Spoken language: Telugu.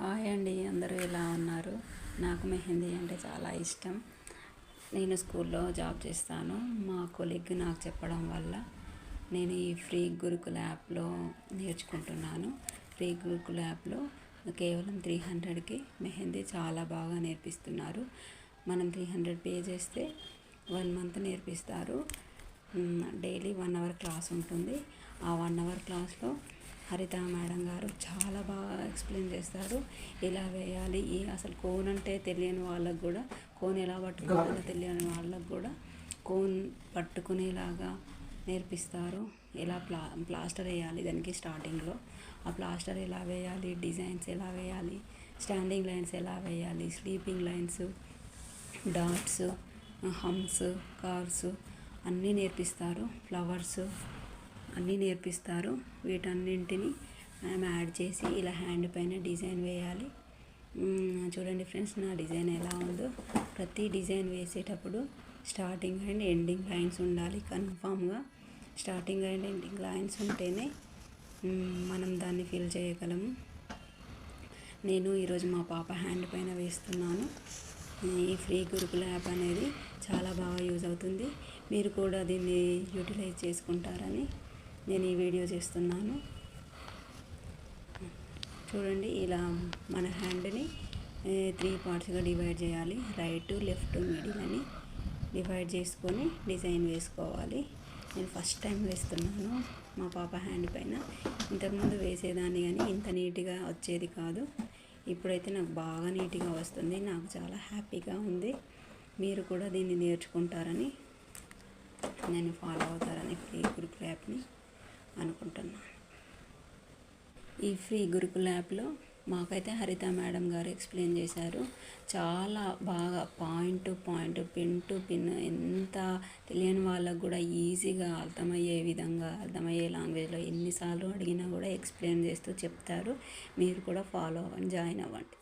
హాయ్ అండి, అందరూ ఎలా ఉన్నారు? నాకు మెహందీ అంటే చాలా ఇష్టం. నేను స్కూల్లో జాబ్ చేస్తాను. మా కొలీగ్ నాకు చెప్పడం వల్ల నేను ఈ ఫ్రీ గురుకుల యాప్లో నేర్చుకుంటున్నాను. ఫ్రీ గురుకుల యాప్లో కేవలం 300కి మెహందీ చాలా బాగా నేర్పిస్తున్నారు. మనం 300 పే చేస్తే 1 మంత్ నేర్పిస్తారు. డైలీ 1 అవర్ క్లాస్ ఉంటుంది. ఆ 1 అవర్ క్లాస్లో హరిత మేడం గారు చాలా బాగా ఎక్స్ప్లెయిన్ చేస్తారు. ఎలా వేయాలి, అసలు కోన్ అంటే తెలియని వాళ్ళకు కూడా, కోన్ ఎలా పట్టుకోవాలో తెలియని వాళ్ళకు కూడా కోన్ పట్టుకునేలాగా నేర్పిస్తారు. ఎలా ప్లాస్టర్ వేయాలి, దానికి స్టార్టింగ్లో ఆ ప్లాస్టర్ ఎలా వేయాలి, డిజైన్స్ ఎలా వేయాలి, స్టాండింగ్ లైన్స్ ఎలా వేయాలి, sleeping lines, dots, hems, cars అన్నీ నేర్పిస్తారు. ఫ్లవర్స్ అన్నీ నేర్పిస్తారు. వీటన్నింటిని మనం యాడ్ చేసి ఇలా హ్యాండ్ పైన డిజైన్ వేయాలి. చూడండి ఫ్రెండ్స్, నా డిజైన్ ఎలా ఉందో. ప్రతి డిజైన్ వేసేటప్పుడు స్టార్టింగ్ అండ్ ఎండింగ్ లైన్స్ ఉండాలి కన్ఫామ్గా. స్టార్టింగ్ అండ్ ఎండింగ్ లైన్స్ ఉంటేనే మనం దాన్ని ఫిల్ చేయగలము. నేను ఈరోజు మా పాప హ్యాండ్ పైన వేస్తున్నాను. ఈ ఫ్రీ గురుకుల యాప్ అనేది చాలా బాగా యూజ్ అవుతుంది. మీరు కూడా దీన్ని యూటిలైజ్ చేసుకుంటారని నేను ఈ వీడియో చేస్తున్నాను. చూడండి, ఇలా మన హ్యాండ్ని 3 పార్ట్స్గా డివైడ్ చేయాలి. రైట్, లెఫ్ట్, మిడిల్ అని డివైడ్ చేసుకొని డిజైన్ వేసుకోవాలి. నేను ఫస్ట్ టైం వేస్తున్నాను మా పాప హ్యాండ్ పైన. ఇంతకుముందు వేసేదాన్ని కానీ ఇంత నీట్గా వచ్చేది కాదు. ఇప్పుడైతే నాకు బాగా నీట్గా వస్తుంది. నాకు చాలా హ్యాపీగా ఉంది. మీరు కూడా దీన్ని నేర్చుకుంటారని, నేను ఫాలో అవుతారని ఫ్రీ గురుకుల యాప్ని అనుకుంటున్నాను. ఈ ఫ్రీ గురుకుల యాప్లో మాకైతే హరిత మేడం గారు ఎక్స్ప్లెయిన్ చేశారు. చాలా బాగా point to point, pin to pin, ఎంత తెలియని వాళ్ళకు కూడా ఈజీగా అర్థమయ్యే విధంగా, అర్థమయ్యే లాంగ్వేజ్లో ఎన్నిసార్లు అడిగినా కూడా ఎక్స్ప్లెయిన్ చేస్తూ చెప్తారు. మీరు కూడా ఫాలో అవ్వండి, జాయిన్ అవ్వండి.